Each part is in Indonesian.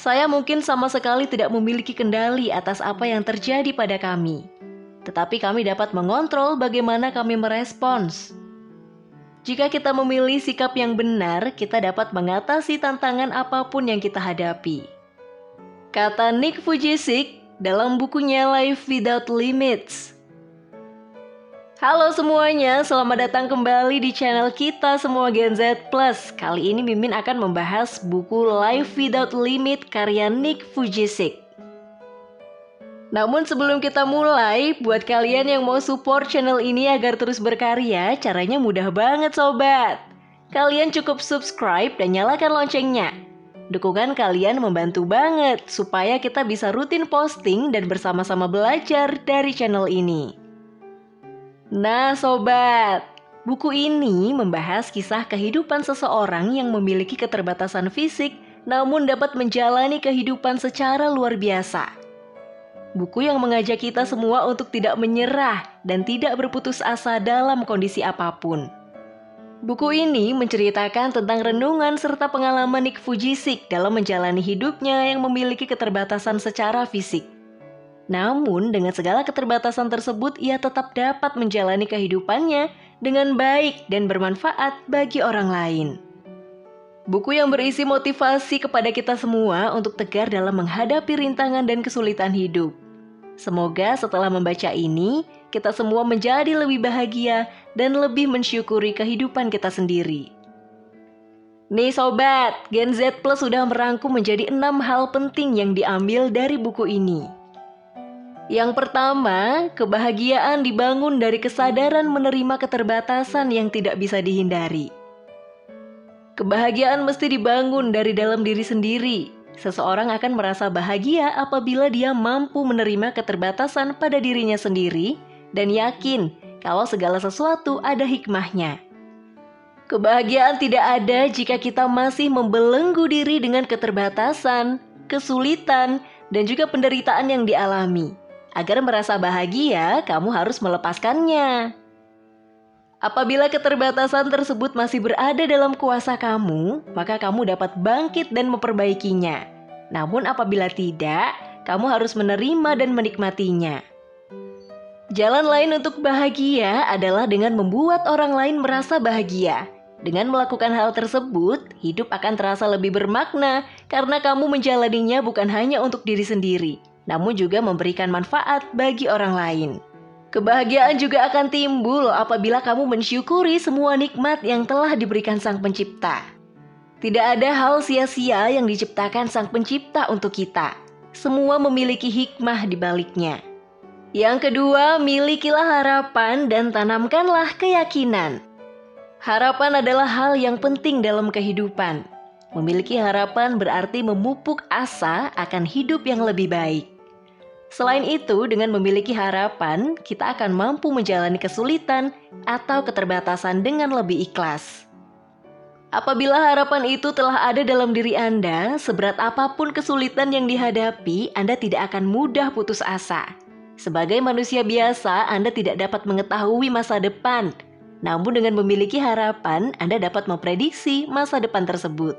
Saya mungkin sama sekali tidak memiliki kendali atas apa yang terjadi pada kami. Tetapi kami dapat mengontrol bagaimana kami merespons. Jika kita memilih sikap yang benar, kita dapat mengatasi tantangan apapun yang kita hadapi. Kata Nick Vujicic dalam bukunya Life Without Limits. Halo semuanya, selamat datang kembali di channel kita semua Gen Z Plus. Kali ini Mimin akan membahas buku Life Without Limit karya Nick Vujicic. Namun sebelum kita mulai, buat kalian yang mau support channel ini agar terus berkarya, caranya mudah banget sobat. Kalian cukup subscribe dan nyalakan loncengnya. Dukungan kalian membantu banget supaya kita bisa rutin posting dan bersama-sama belajar dari channel ini. Nah sobat, buku ini membahas kisah kehidupan seseorang yang memiliki keterbatasan fisik namun dapat menjalani kehidupan secara luar biasa. Buku yang mengajak kita semua untuk tidak menyerah dan tidak berputus asa dalam kondisi apapun. Buku ini menceritakan tentang renungan serta pengalaman Nick Vujicic dalam menjalani hidupnya yang memiliki keterbatasan secara fisik. Namun, dengan segala keterbatasan tersebut, ia tetap dapat menjalani kehidupannya dengan baik dan bermanfaat bagi orang lain. Buku yang berisi motivasi kepada kita semua untuk tegar dalam menghadapi rintangan dan kesulitan hidup. Semoga setelah membaca ini, kita semua menjadi lebih bahagia dan lebih mensyukuri kehidupan kita sendiri. Nih sobat, Gen Z Plus sudah merangkum menjadi 6 hal penting yang diambil dari buku ini. Yang pertama, kebahagiaan dibangun dari kesadaran menerima keterbatasan yang tidak bisa dihindari. Kebahagiaan mesti dibangun dari dalam diri sendiri. Seseorang akan merasa bahagia apabila dia mampu menerima keterbatasan pada dirinya sendiri dan yakin kalau segala sesuatu ada hikmahnya. Kebahagiaan tidak ada jika kita masih membelenggu diri dengan keterbatasan, kesulitan, dan juga penderitaan yang dialami. Agar merasa bahagia, kamu harus melepaskannya. Apabila keterbatasan tersebut masih berada dalam kuasa kamu, maka kamu dapat bangkit dan memperbaikinya. Namun apabila tidak, kamu harus menerima dan menikmatinya. Jalan lain untuk bahagia adalah dengan membuat orang lain merasa bahagia. Dengan melakukan hal tersebut, hidup akan terasa lebih bermakna karena kamu menjalaninya bukan hanya untuk diri sendiri, namun juga memberikan manfaat bagi orang lain. Kebahagiaan juga akan timbul apabila kamu mensyukuri semua nikmat yang telah diberikan Sang Pencipta. Tidak ada hal sia-sia yang diciptakan Sang Pencipta untuk kita. Semua memiliki hikmah di baliknya. Yang kedua, milikilah harapan dan tanamkanlah keyakinan. Harapan adalah hal yang penting dalam kehidupan. Memiliki harapan berarti memupuk asa akan hidup yang lebih baik. Selain itu, dengan memiliki harapan, kita akan mampu menjalani kesulitan atau keterbatasan dengan lebih ikhlas. Apabila harapan itu telah ada dalam diri Anda, seberat apapun kesulitan yang dihadapi, Anda tidak akan mudah putus asa. Sebagai manusia biasa, Anda tidak dapat mengetahui masa depan. Namun dengan memiliki harapan, Anda dapat memprediksi masa depan tersebut.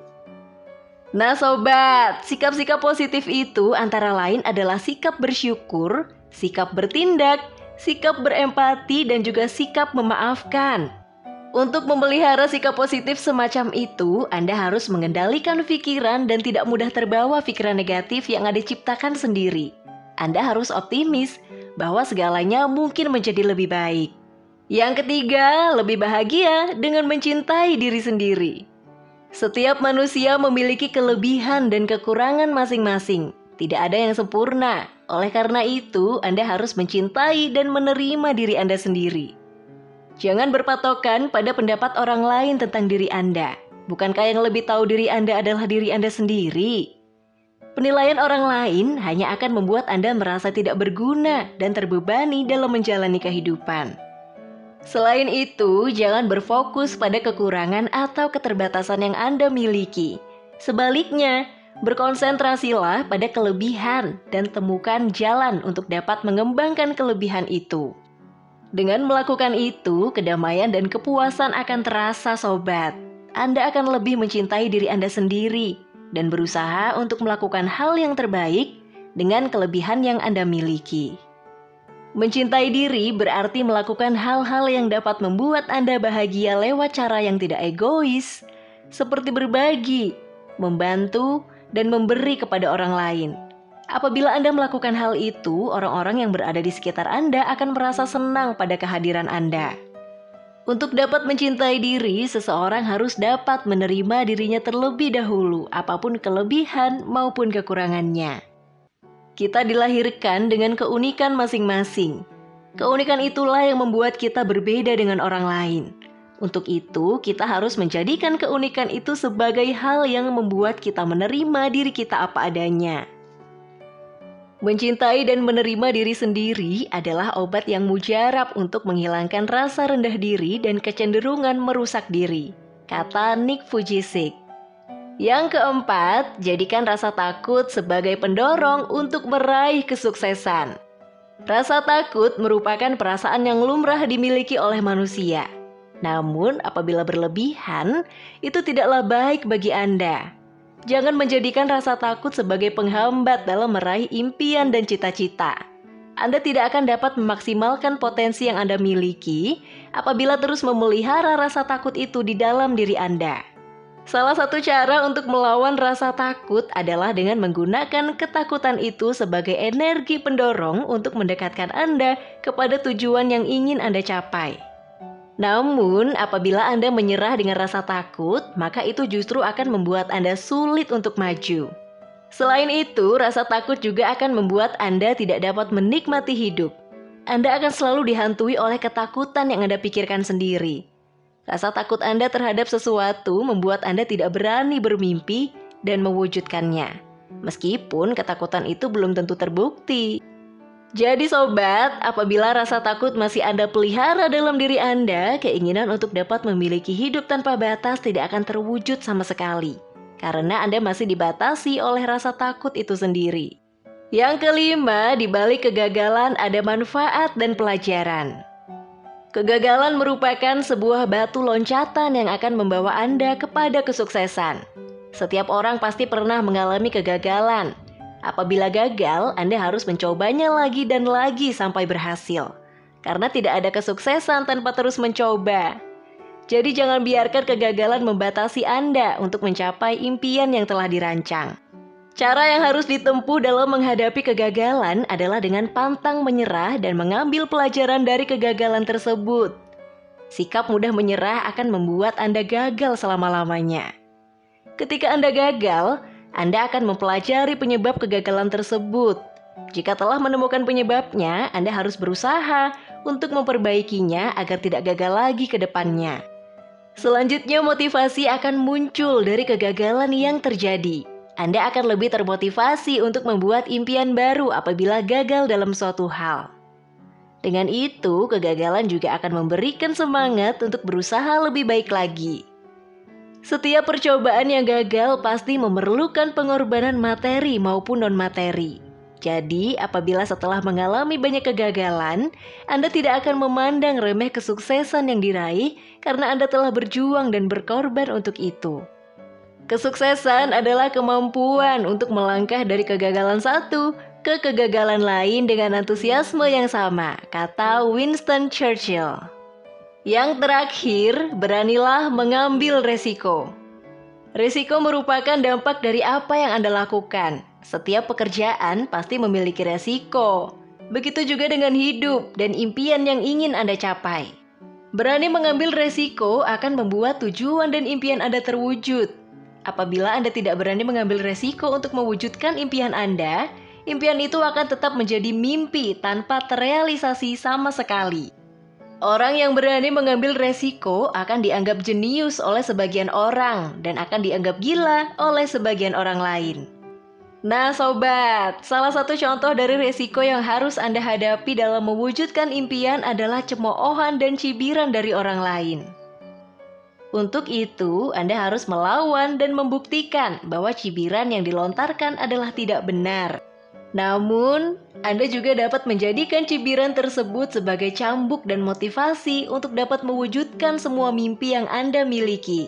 Nah sobat, sikap-sikap positif itu antara lain adalah sikap bersyukur, sikap bertindak, sikap berempati, dan juga sikap memaafkan. Untuk memelihara sikap positif semacam itu, Anda harus mengendalikan pikiran dan tidak mudah terbawa pikiran negatif yang Anda ciptakan sendiri. Anda harus optimis bahwa segalanya mungkin menjadi lebih baik. Yang ketiga, lebih bahagia dengan mencintai diri sendiri. Setiap manusia memiliki kelebihan dan kekurangan masing-masing. Tidak ada yang sempurna. Oleh karena itu, Anda harus mencintai dan menerima diri Anda sendiri. Jangan berpatokan pada pendapat orang lain tentang diri Anda. Bukankah yang lebih tahu diri Anda adalah diri Anda sendiri? Penilaian orang lain hanya akan membuat Anda merasa tidak berguna dan terbebani dalam menjalani kehidupan. Selain itu, jangan berfokus pada kekurangan atau keterbatasan yang Anda miliki. Sebaliknya, berkonsentrasilah pada kelebihan dan temukan jalan untuk dapat mengembangkan kelebihan itu. Dengan melakukan itu, kedamaian dan kepuasan akan terasa sobat. Anda akan lebih mencintai diri Anda sendiri dan berusaha untuk melakukan hal yang terbaik dengan kelebihan yang Anda miliki. Mencintai diri berarti melakukan hal-hal yang dapat membuat Anda bahagia lewat cara yang tidak egois, seperti berbagi, membantu, dan memberi kepada orang lain. Apabila Anda melakukan hal itu, orang-orang yang berada di sekitar Anda akan merasa senang pada kehadiran Anda. Untuk dapat mencintai diri, seseorang harus dapat menerima dirinya terlebih dahulu, apapun kelebihan maupun kekurangannya. Kita dilahirkan dengan keunikan masing-masing. Keunikan itulah yang membuat kita berbeda dengan orang lain. Untuk itu, kita harus menjadikan keunikan itu sebagai hal yang membuat kita menerima diri kita apa adanya. Mencintai dan menerima diri sendiri adalah obat yang mujarab untuk menghilangkan rasa rendah diri dan kecenderungan merusak diri, kata Nick Vujicic. Yang keempat, jadikan rasa takut sebagai pendorong untuk meraih kesuksesan. Rasa takut merupakan perasaan yang lumrah dimiliki oleh manusia. Namun, apabila berlebihan, itu tidaklah baik bagi Anda. Jangan menjadikan rasa takut sebagai penghambat dalam meraih impian dan cita-cita. Anda tidak akan dapat memaksimalkan potensi yang Anda miliki apabila terus memelihara rasa takut itu di dalam diri Anda. Salah satu cara untuk melawan rasa takut adalah dengan menggunakan ketakutan itu sebagai energi pendorong untuk mendekatkan Anda kepada tujuan yang ingin Anda capai. Namun, apabila Anda menyerah dengan rasa takut, maka itu justru akan membuat Anda sulit untuk maju. Selain itu, rasa takut juga akan membuat Anda tidak dapat menikmati hidup. Anda akan selalu dihantui oleh ketakutan yang Anda pikirkan sendiri. Rasa takut Anda terhadap sesuatu membuat Anda tidak berani bermimpi dan mewujudkannya, meskipun ketakutan itu belum tentu terbukti. Jadi sobat, apabila rasa takut masih Anda pelihara dalam diri Anda, keinginan untuk dapat memiliki hidup tanpa batas tidak akan terwujud sama sekali, karena Anda masih dibatasi oleh rasa takut itu sendiri. Yang kelima, di balik kegagalan ada manfaat dan pelajaran. Kegagalan merupakan sebuah batu loncatan yang akan membawa Anda kepada kesuksesan. Setiap orang pasti pernah mengalami kegagalan. Apabila gagal, Anda harus mencobanya lagi dan lagi sampai berhasil. Karena tidak ada kesuksesan tanpa terus mencoba. Jadi jangan biarkan kegagalan membatasi Anda untuk mencapai impian yang telah dirancang. Cara yang harus ditempuh dalam menghadapi kegagalan adalah dengan pantang menyerah dan mengambil pelajaran dari kegagalan tersebut. Sikap mudah menyerah akan membuat Anda gagal selama-lamanya. Ketika Anda gagal, Anda akan mempelajari penyebab kegagalan tersebut. Jika telah menemukan penyebabnya, Anda harus berusaha untuk memperbaikinya agar tidak gagal lagi ke depannya. Selanjutnya, motivasi akan muncul dari kegagalan yang terjadi. Anda akan lebih termotivasi untuk membuat impian baru apabila gagal dalam suatu hal. Dengan itu, kegagalan juga akan memberikan semangat untuk berusaha lebih baik lagi. Setiap percobaan yang gagal pasti memerlukan pengorbanan materi maupun non-materi. Jadi, apabila setelah mengalami banyak kegagalan, Anda tidak akan memandang remeh kesuksesan yang diraih karena Anda telah berjuang dan berkorban untuk itu. Kesuksesan adalah kemampuan untuk melangkah dari kegagalan satu ke kegagalan lain dengan antusiasme yang sama, kata Winston Churchill. Yang terakhir, beranilah mengambil resiko. Resiko merupakan dampak dari apa yang Anda lakukan. Setiap pekerjaan pasti memiliki resiko. Begitu juga dengan hidup dan impian yang ingin Anda capai. Berani mengambil resiko akan membuat tujuan dan impian Anda terwujud. Apabila Anda tidak berani mengambil resiko untuk mewujudkan impian Anda, impian itu akan tetap menjadi mimpi tanpa terrealisasi sama sekali. Orang yang berani mengambil resiko akan dianggap jenius oleh sebagian orang dan akan dianggap gila oleh sebagian orang lain. Nah sobat, salah satu contoh dari resiko yang harus Anda hadapi dalam mewujudkan impian adalah cemoohan dan cibiran dari orang lain. Untuk itu, Anda harus melawan dan membuktikan bahwa cibiran yang dilontarkan adalah tidak benar. Namun, Anda juga dapat menjadikan cibiran tersebut sebagai cambuk dan motivasi untuk dapat mewujudkan semua mimpi yang Anda miliki.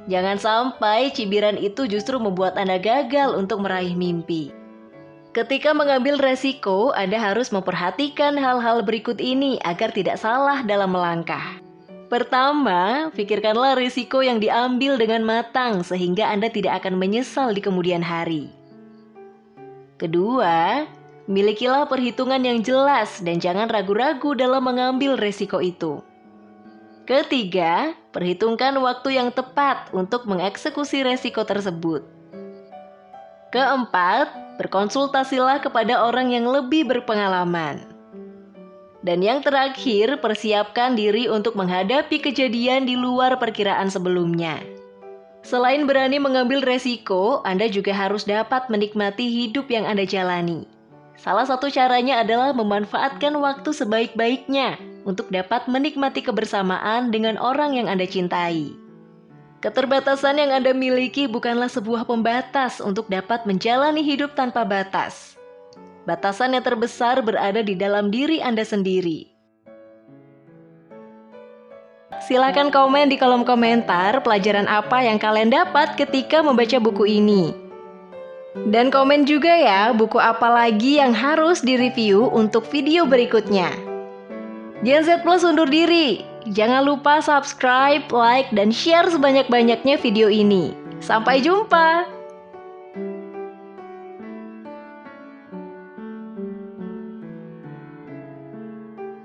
Jangan sampai cibiran itu justru membuat Anda gagal untuk meraih mimpi. Ketika mengambil resiko, Anda harus memperhatikan hal-hal berikut ini agar tidak salah dalam melangkah. Pertama, pikirkanlah risiko yang diambil dengan matang sehingga Anda tidak akan menyesal di kemudian hari. Kedua, milikilah perhitungan yang jelas dan jangan ragu-ragu dalam mengambil resiko itu. Ketiga, perhitungkan waktu yang tepat untuk mengeksekusi resiko tersebut. Keempat, berkonsultasilah kepada orang yang lebih berpengalaman. Dan yang terakhir, persiapkan diri untuk menghadapi kejadian di luar perkiraan sebelumnya. Selain berani mengambil resiko, Anda juga harus dapat menikmati hidup yang Anda jalani. Salah satu caranya adalah memanfaatkan waktu sebaik-baiknya untuk dapat menikmati kebersamaan dengan orang yang Anda cintai. Keterbatasan yang Anda miliki bukanlah sebuah pembatas untuk dapat menjalani hidup tanpa batas. Batasan yang terbesar berada di dalam diri Anda sendiri. Silakan komen di kolom komentar pelajaran apa yang kalian dapat ketika membaca buku ini. Dan komen juga ya buku apa lagi yang harus direview untuk video berikutnya. Gen Z Plus undur diri. Jangan lupa subscribe, like, dan share sebanyak-banyaknya video ini. Sampai jumpa!